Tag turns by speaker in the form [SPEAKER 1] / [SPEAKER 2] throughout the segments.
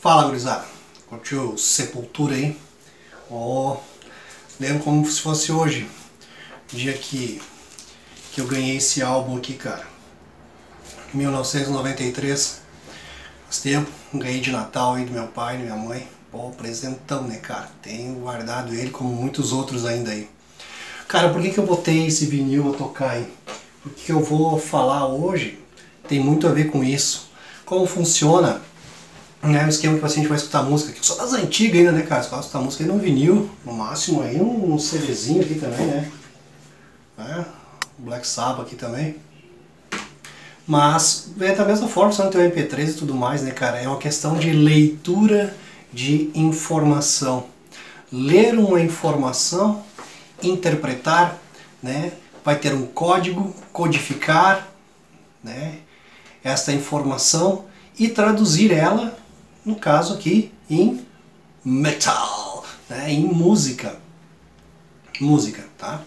[SPEAKER 1] Fala, gurizada. Curtiu Sepultura aí? Ó, lembro como se fosse hoje, dia que eu ganhei esse álbum aqui, cara. 1993. Faz tempo, ganhei de Natal aí do meu pai e da minha mãe. Pô, presentão, né, cara? Tenho guardado ele como muitos outros ainda aí. Cara, por que eu botei esse vinil a tocar aí? Porque eu vou falar hoje tem muito a ver com isso. Como funciona, né, o esquema que a gente vai escutar música, que só das antigas ainda, né, cara? Você vai escutar música aí num vinil, no máximo aí um CDzinho aqui também, né? Black Sabbath aqui também. Mas é da mesma forma, você não tem o MP3 e tudo mais, né, cara? É uma questão de leitura de informação. Ler uma informação, interpretar, né? Vai ter um código, codificar, né, esta informação e traduzir ela, no caso aqui, em metal, né, em música. Música, tá?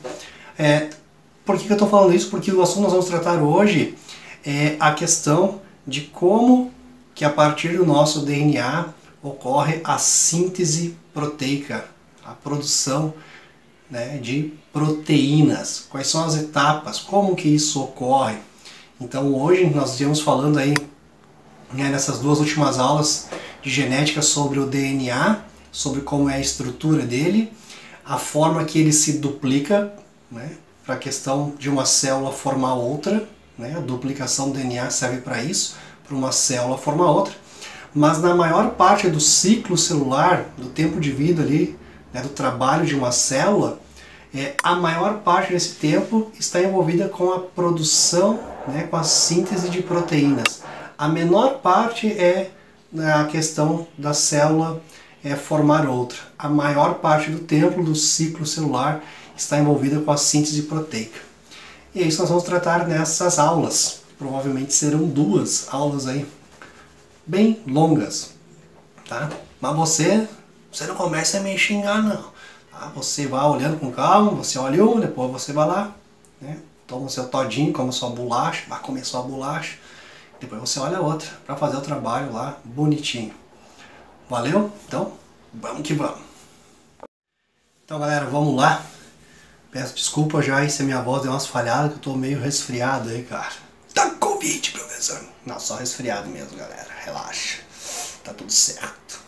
[SPEAKER 1] Por que eu estou falando isso? Porque o assunto que nós vamos tratar hoje é a questão de como que a partir do nosso DNA ocorre a síntese proteica, a produção, né, de proteínas. Quais são as etapas? Como que isso ocorre? Então hoje nós estivemos falando aí, né, nessas duas últimas aulas de genética sobre o DNA, sobre como é a estrutura dele, a forma que ele se duplica, né, para a questão de uma célula formar outra, né, a duplicação do DNA serve para isso, para uma célula formar outra, mas na maior parte do ciclo celular, do tempo de vida ali, né, do trabalho de uma célula, a maior parte desse tempo está envolvida com a produção, né, com a síntese de proteínas. A menor parte é a questão da célula formar outra. A maior parte do tempo do ciclo celular está envolvida com a síntese proteica. E é isso que nós vamos tratar nessas aulas. Provavelmente serão duas aulas aí, bem longas, tá? Mas você não começa a me xingar, não. Tá? Você vai olhando com calma, você olha uma, depois você vai lá, né? Toma o seu todinho, come a sua bolacha, vai comer sua bolacha, depois você olha a outra, para fazer o trabalho lá bonitinho. Valeu? Então, vamos que vamos. Então, galera, vamos lá. Peço desculpa já se a minha voz deu umas falhadas, que eu tô meio resfriado aí, cara. Tá com Covid, professor. Não, só resfriado mesmo, galera. Relaxa. Tá tudo certo.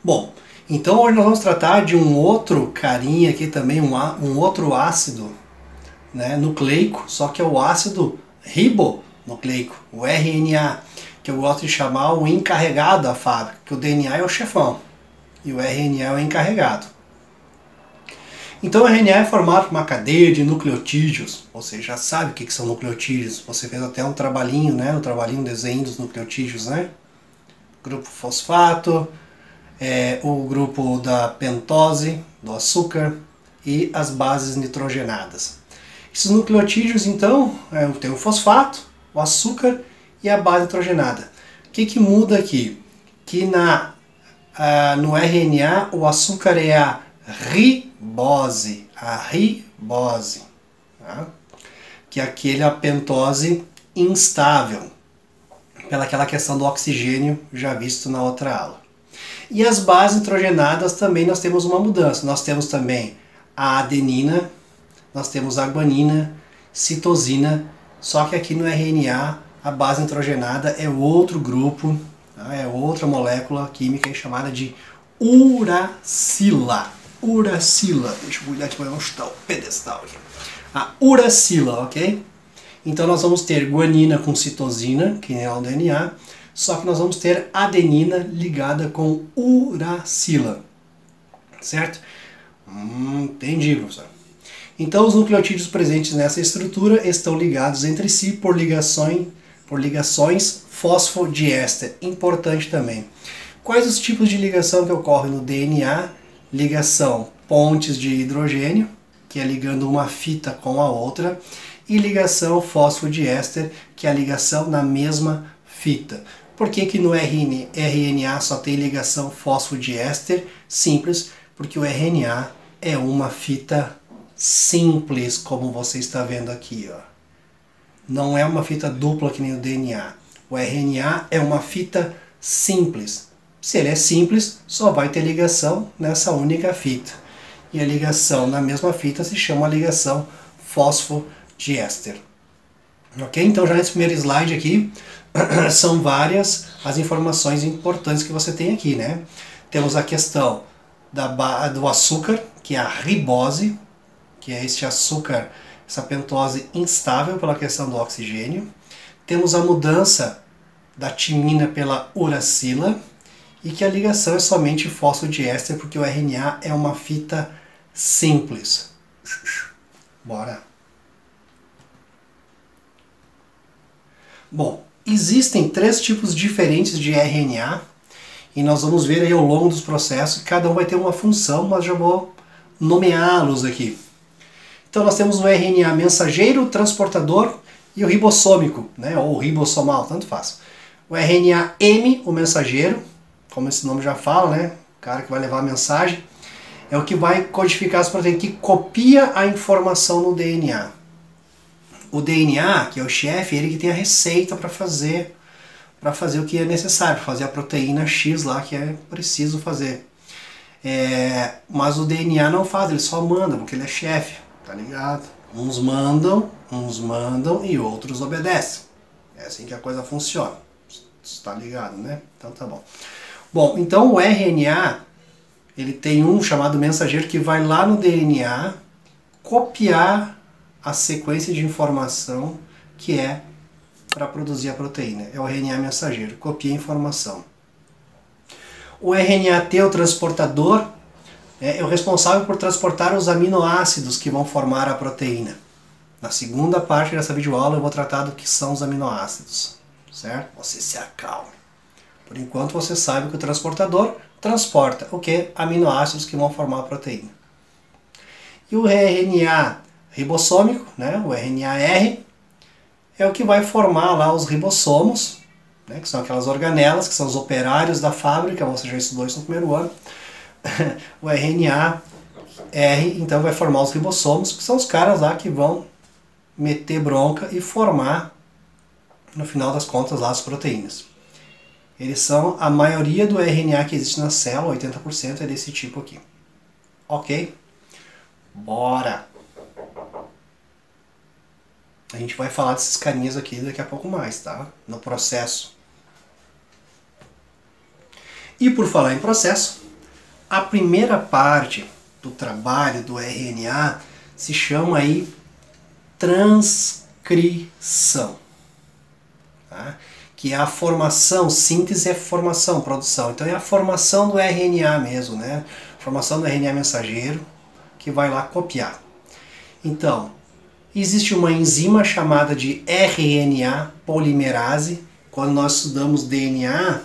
[SPEAKER 1] Bom, então hoje nós vamos tratar de um outro carinha aqui também, um outro ácido, né, nucleico, só que é o ácido ribonucleico, o RNA, que eu gosto de chamar o encarregado da fábrica, que o DNA é o chefão e o RNA é o encarregado. Então o RNA é formado por uma cadeia de nucleotídeos. Você já sabe o que são nucleotídeos. Você fez até um trabalhinho, né? Um desenho dos nucleotídeos, né? Grupo fosfato, o grupo da pentose, do açúcar e as bases nitrogenadas. Esses nucleotídeos, então, tem o fosfato, o açúcar e a base nitrogenada. O que muda aqui? Que no RNA o açúcar é a ribose, tá? Que é a pentose instável, pelaquela questão do oxigênio já visto na outra aula. E as bases nitrogenadas também nós temos uma mudança. Nós temos também a adenina, nós temos a guanina, citosina, só que aqui no RNA a base nitrogenada é outro grupo, tá? É outra molécula química chamada de uracila. Uracila, deixa eu cuidar de onde está o pedestal aqui. A uracila, ok? Então nós vamos ter guanina com citosina, que é o DNA, só que nós vamos ter adenina ligada com uracila, certo? Entendi, professor. Então os nucleotídeos presentes nessa estrutura estão ligados entre si por ligações fosfodiéster, importante também. Quais os tipos de ligação que ocorrem no DNA? Ligação pontes de hidrogênio, que é ligando uma fita com a outra, e ligação fosfodiéster, que é a ligação na mesma fita. Por que no RNA só tem ligação fosfodiéster? Simples, porque o RNA é uma fita simples, como você está vendo aqui, ó. Não é uma fita dupla que nem o DNA. O RNA é uma fita simples. Se ele é simples, só vai ter ligação nessa única fita. E a ligação na mesma fita se chama ligação fosfodiéster. Ok? Então já nesse primeiro slide aqui, são várias as informações importantes que você tem aqui, né? Temos a questão do açúcar, que é a ribose, que é este açúcar, essa pentose instável pela questão do oxigênio. Temos a mudança da timina pela uracila, e que a ligação é somente fosfodiéster, porque o RNA é uma fita simples. Bora! Bom, existem 3 tipos diferentes de RNA, e nós vamos ver aí ao longo dos processos, cada um vai ter uma função, mas já vou nomeá-los aqui. Então nós temos o RNA mensageiro, transportador e o ribossômico, né, ou ribossomal, tanto faz. O RNA M, o mensageiro, como esse nome já fala, né, o cara que vai levar a mensagem, é o que vai codificar as proteínas, que copia a informação no DNA. O DNA, que é o chefe, ele que tem a receita para fazer o que é necessário, fazer a proteína X lá que é preciso fazer. Mas o DNA não faz, ele só manda, porque ele é chefe, tá ligado? Uns mandam e outros obedecem. É assim que a coisa funciona. Está ligado, né? Então tá bom. Bom, então o RNA, ele tem um chamado mensageiro que vai lá no DNA copiar a sequência de informação que é para produzir a proteína. É o RNA mensageiro, copia a informação. O RNA-T, o transportador, é o responsável por transportar os aminoácidos que vão formar a proteína. Na segunda parte dessa videoaula eu vou tratar do que são os aminoácidos, certo? Você se acalme. Por enquanto você sabe que o transportador transporta o que? Aminoácidos que vão formar a proteína. E o RNA ribossômico, né? O RNA-R, é o que vai formar lá os ribossomos, né? Que são aquelas organelas, que são os operários da fábrica, você já estudou isso no primeiro ano. O RNA-R, então, vai formar os ribossomos, que são os caras lá que vão meter bronca e formar, no final das contas, lá as proteínas. Eles são a maioria do RNA que existe na célula, 80% é desse tipo aqui. Ok? Bora! A gente vai falar desses carinhas aqui daqui a pouco mais, tá? No processo. E por falar em processo, a primeira parte do trabalho do RNA se chama aí transcrição, tá? Que é a formação, síntese é formação, produção. Então é a formação do RNA mesmo, né? Formação do RNA mensageiro, que vai lá copiar. Então, existe uma enzima chamada de RNA polimerase. Quando nós estudamos DNA,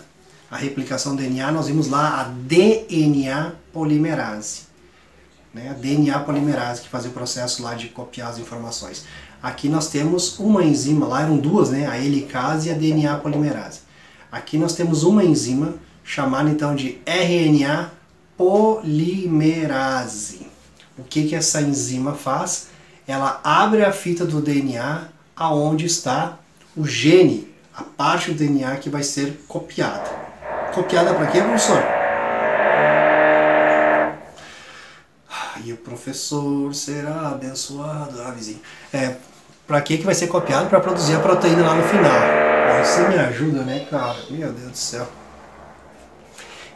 [SPEAKER 1] a replicação do DNA, nós vimos lá a DNA polimerase. Né? A DNA polimerase, que fazia o processo lá de copiar as informações. Aqui nós temos uma enzima, lá eram duas, né? A helicase e a DNA polimerase. Aqui nós temos uma enzima chamada então de RNA polimerase. O que essa enzima faz? Ela abre a fita do DNA aonde está o gene, a parte do DNA que vai ser copiada. Copiada para quê, professor? E o professor será abençoado. Vizinho. Para que vai ser copiado? Para produzir a proteína lá no final. Você me ajuda, né, cara? Meu Deus do céu.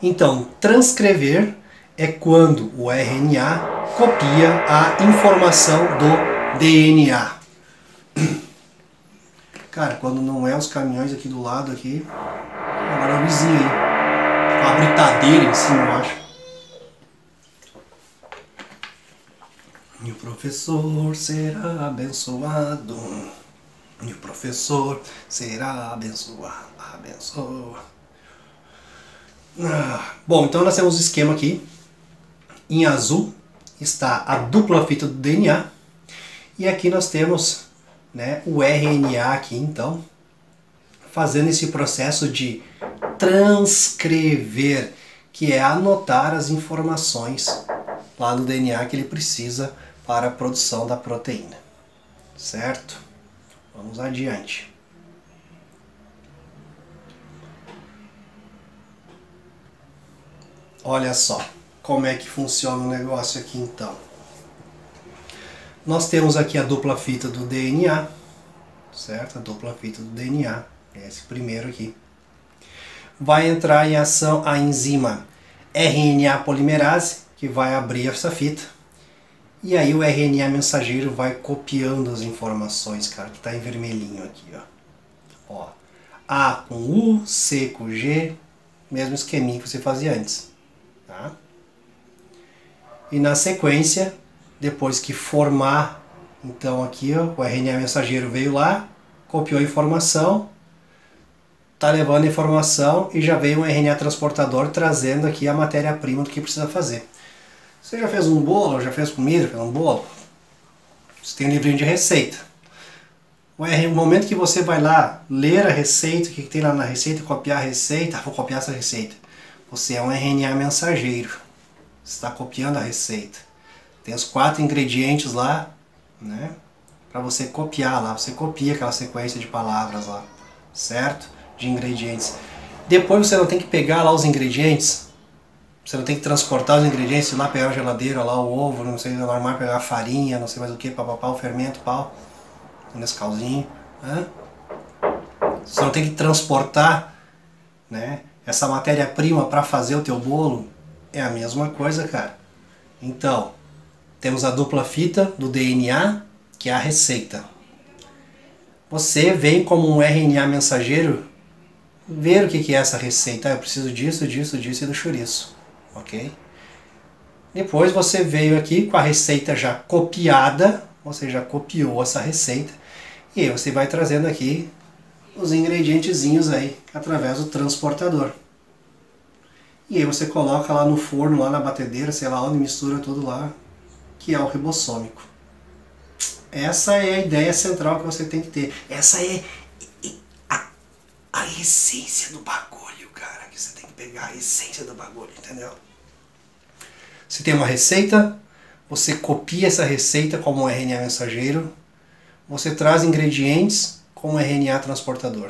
[SPEAKER 1] Então, transcrever é quando o RNA copia a informação do DNA. Cara, quando não é os caminhões aqui do lado aqui, agora é o vizinho aí. Uma britadeira em cima, eu acho. E o professor será abençoado. E o professor será abençoado. Abençoa. Bom, então nós temos o esquema aqui. Em azul está a dupla fita do DNA. E aqui nós temos, né, o RNA aqui, então, fazendo esse processo de transcrever, que é anotar as informações lá no DNA que ele precisa para a produção da proteína. Certo? Vamos adiante. olha só como é que funciona o negócio aqui então. Nós temos aqui a dupla fita do DNA, certo? A dupla fita do DNA, esse primeiro aqui. Vai entrar em ação a enzima RNA polimerase, que vai abrir essa fita. E aí o RNA mensageiro vai copiando as informações, cara, que está em vermelhinho aqui, ó. A com U, C com G, mesmo esqueminha que você fazia antes, tá? E na sequência, depois que formar, então aqui, ó, o RNA mensageiro veio lá, copiou a informação, tá levando a informação e já veio um RNA transportador trazendo aqui a matéria-prima do que precisa fazer. Você já fez um bolo, já fez comida, fez um bolo? Você tem um livrinho de receita. O momento que você vai lá ler a receita, o que tem lá na receita, copiar a receita, vou copiar essa receita. Você é um RNA mensageiro. Você está copiando a receita. Tem os 4 ingredientes lá, né? Para você copiar lá. Você copia aquela sequência de palavras lá, certo? De ingredientes. Depois você não tem que pegar lá os ingredientes. Você não tem que transportar os ingredientes, ir lá pegar a geladeira, lá o ovo, não sei, no armário pegar a farinha, não sei mais o que, papapá, o fermento, pau, nesse calzinho, né? Você não tem que transportar, né, essa matéria-prima para fazer o teu bolo. É a mesma coisa, cara. Então, temos a dupla fita do DNA, que é a receita. Você vem como um RNA mensageiro ver o que é essa receita. Eu preciso disso, disso, disso e do chouriço. Ok? Depois você veio aqui com a receita já copiada, você já copiou essa receita, e aí você vai trazendo aqui os ingredientezinhos aí, através do transportador. E aí você coloca lá no forno, lá na batedeira, sei lá onde, mistura tudo lá, que é o ribossômico. Essa é a ideia central que você tem que ter. Essa é a essência do bagulho, cara, que você tem que pegar a essência do bagulho, entendeu? Você tem uma receita, você copia essa receita como um RNA mensageiro, você traz ingredientes como RNA transportador.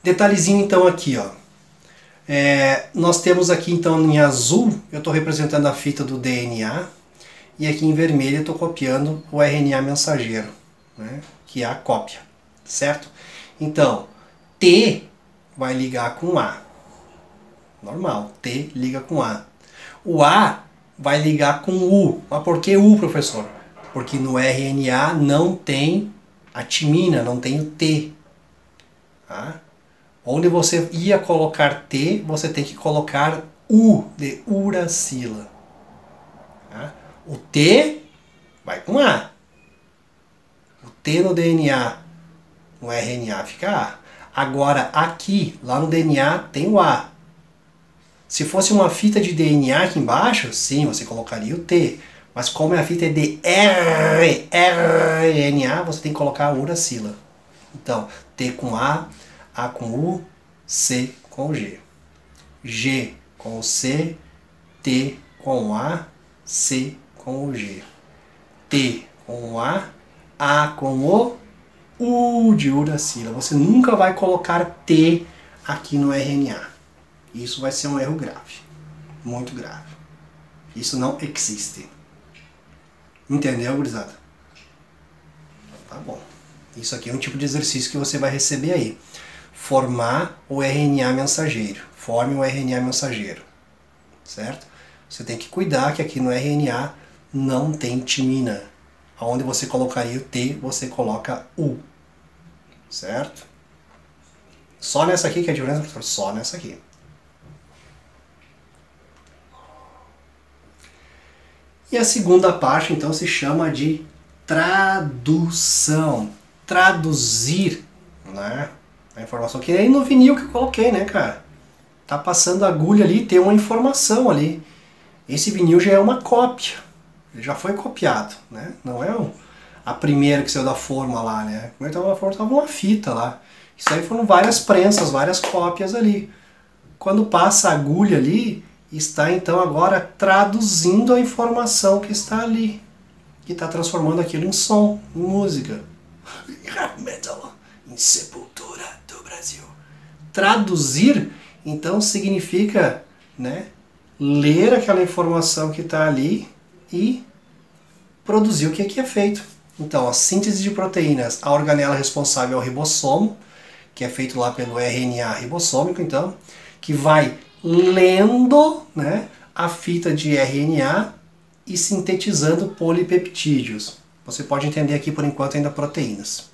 [SPEAKER 1] Detalhezinho então aqui, ó. Nós temos aqui então em azul, eu estou representando a fita do DNA, e aqui em vermelho eu estou copiando o RNA mensageiro, né, que é a cópia, certo? Então, T vai ligar com A. Normal, T liga com A. O A vai ligar com U. Mas por que U, professor? Porque no RNA não tem a timina, não tem o T. Tá? Onde você ia colocar T, você tem que colocar U, de uracila. Tá? O T vai com A. O T no DNA, no RNA fica A. Agora aqui, lá no DNA, tem o A. Se fosse uma fita de DNA aqui embaixo, sim, você colocaria o T. Mas como a fita é de RNA, você tem que colocar a uracila. Então, T com A com U, C com o G. G com o C, T com o A, C com o G. T com o A com o U de uracila. Você nunca vai colocar T aqui no RNA. Isso vai ser um erro grave. Muito grave. Isso não existe. Entendeu, gurizada? Tá bom. Isso aqui é um tipo de exercício que você vai receber aí. Formar o RNA mensageiro. Forme o RNA mensageiro. Certo? Você tem que cuidar que aqui no RNA não tem timina. Onde você colocaria o T, você coloca U. Certo? Só nessa aqui que é a diferença, professor? Só nessa aqui. E a segunda parte, então, se chama de tradução. Traduzir, né, a informação. Que nem no vinil que eu coloquei, né, cara? Tá passando a agulha ali, tem uma informação ali. Esse vinil já é uma cópia. Ele já foi copiado, né? Não é a primeira que saiu da forma lá, né? Como estava na forma, estava uma fita lá. Isso aí foram várias prensas, várias cópias ali. Quando passa a agulha ali, está então agora traduzindo a informação que está ali, que está transformando aquilo em som, em música. Rap metal, em Sepultura do Brasil. Traduzir, então, significa né, ler aquela informação que está ali e produzir o que aqui é feito. Então, a síntese de proteínas, a organela responsável é o ribossomo, que é feito lá pelo RNA ribossômico, então, que vai lendo, né, a fita de RNA e sintetizando polipeptídeos. Você pode entender aqui, por enquanto, ainda proteínas.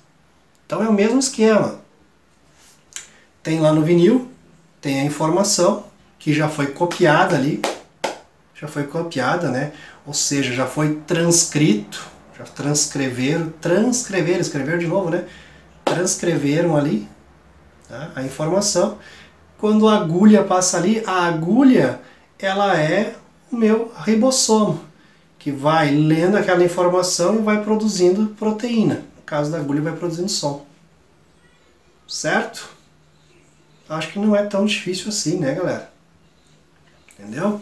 [SPEAKER 1] Então é o mesmo esquema. Tem lá no vinil, tem a informação que já foi copiada ali, já foi copiada, né? Ou seja, já foi transcrito, já escreveram de novo, né? Transcreveram ali, tá, a informação. Quando a agulha passa ali, a agulha, ela é o meu ribossomo, que vai lendo aquela informação e vai produzindo proteína. No caso da agulha, vai produzindo som. Certo? Acho que não é tão difícil assim, né, galera? Entendeu?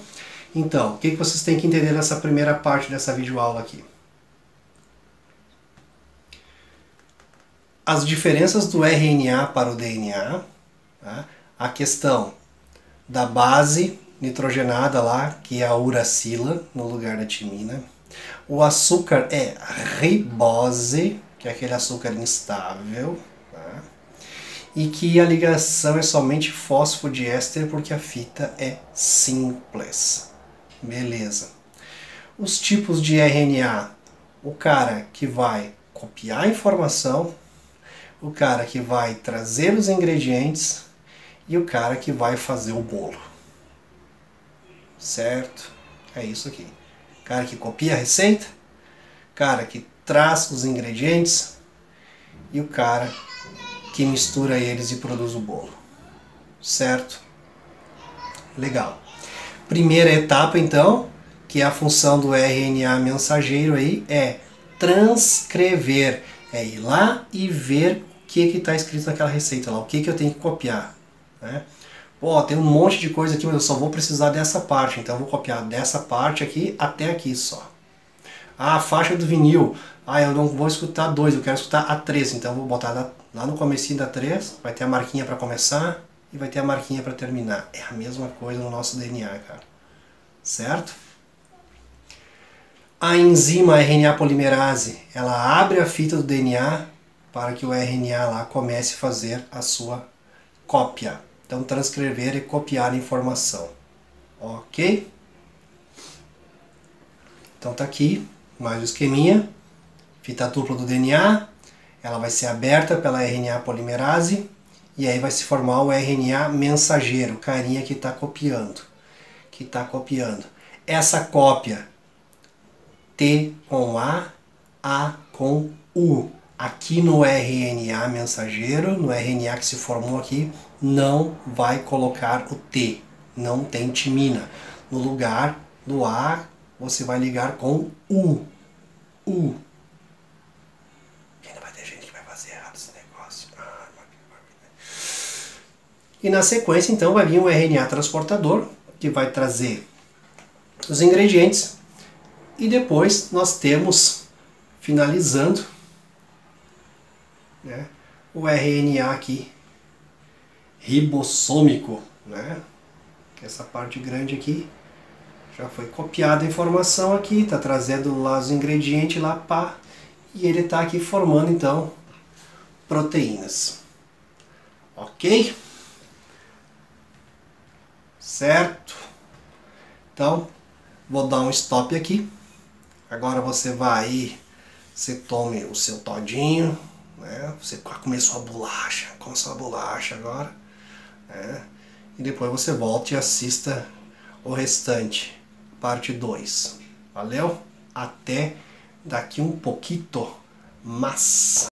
[SPEAKER 1] Então, o que vocês têm que entender nessa primeira parte dessa videoaula aqui? As diferenças do RNA para o DNA, tá? A questão da base nitrogenada lá, que é a uracila, no lugar da timina. O açúcar é ribose, que é aquele açúcar instável, tá? E que a ligação é somente fosfodiéster, porque a fita é simples. Beleza. Os tipos de RNA, o cara que vai copiar a informação, o cara que vai trazer os ingredientes e o cara que vai fazer o bolo. Certo? É isso aqui. Cara que copia a receita, cara que traz os ingredientes e o cara que mistura eles e produz o bolo. Certo? Legal. Primeira etapa, então, que é a função do RNA mensageiro aí, é transcrever. É ir lá e ver o que está escrito naquela receita lá, o que eu tenho que copiar, né? Pô, tem um monte de coisa aqui, mas eu só vou precisar dessa parte, então eu vou copiar dessa parte aqui até aqui só. Ah, a faixa do vinil. Ah, eu não vou escutar 2, eu quero escutar a 3, então eu vou botar lá no comecinho da 3, vai ter a marquinha para começar e vai ter a marquinha para terminar. É a mesma coisa no nosso DNA, cara. Certo? A enzima RNA polimerase, ela abre a fita do DNA para que o RNA lá comece a fazer a sua cópia. Então, transcrever e copiar a informação. Ok? Então tá aqui, mais o esqueminha. Fita dupla do DNA, ela vai ser aberta pela RNA polimerase e aí vai se formar o RNA mensageiro, o carinha que está copiando. Essa cópia, T com A com U. Aqui no RNA mensageiro, no RNA que se formou aqui, não vai colocar o T, não tem timina. No lugar do A, você vai ligar com U. Ainda vai ter gente que vai fazer errado esse negócio. E na sequência, então, vai vir o RNA transportador, que vai trazer os ingredientes. E depois nós temos, finalizando, né, o RNA aqui, ribossômico, né? Essa parte grande aqui já foi copiada a informação aqui, está trazendo lá os ingredientes lá, pá, e ele está aqui formando então proteínas. Ok? Certo? Então, vou dar um stop aqui. Agora você vai aí, você tome o seu todinho, né? Você começou a bolacha, agora, né? E depois você volta e assista o restante, parte 2. Valeu? Até daqui um pouquinho, mas...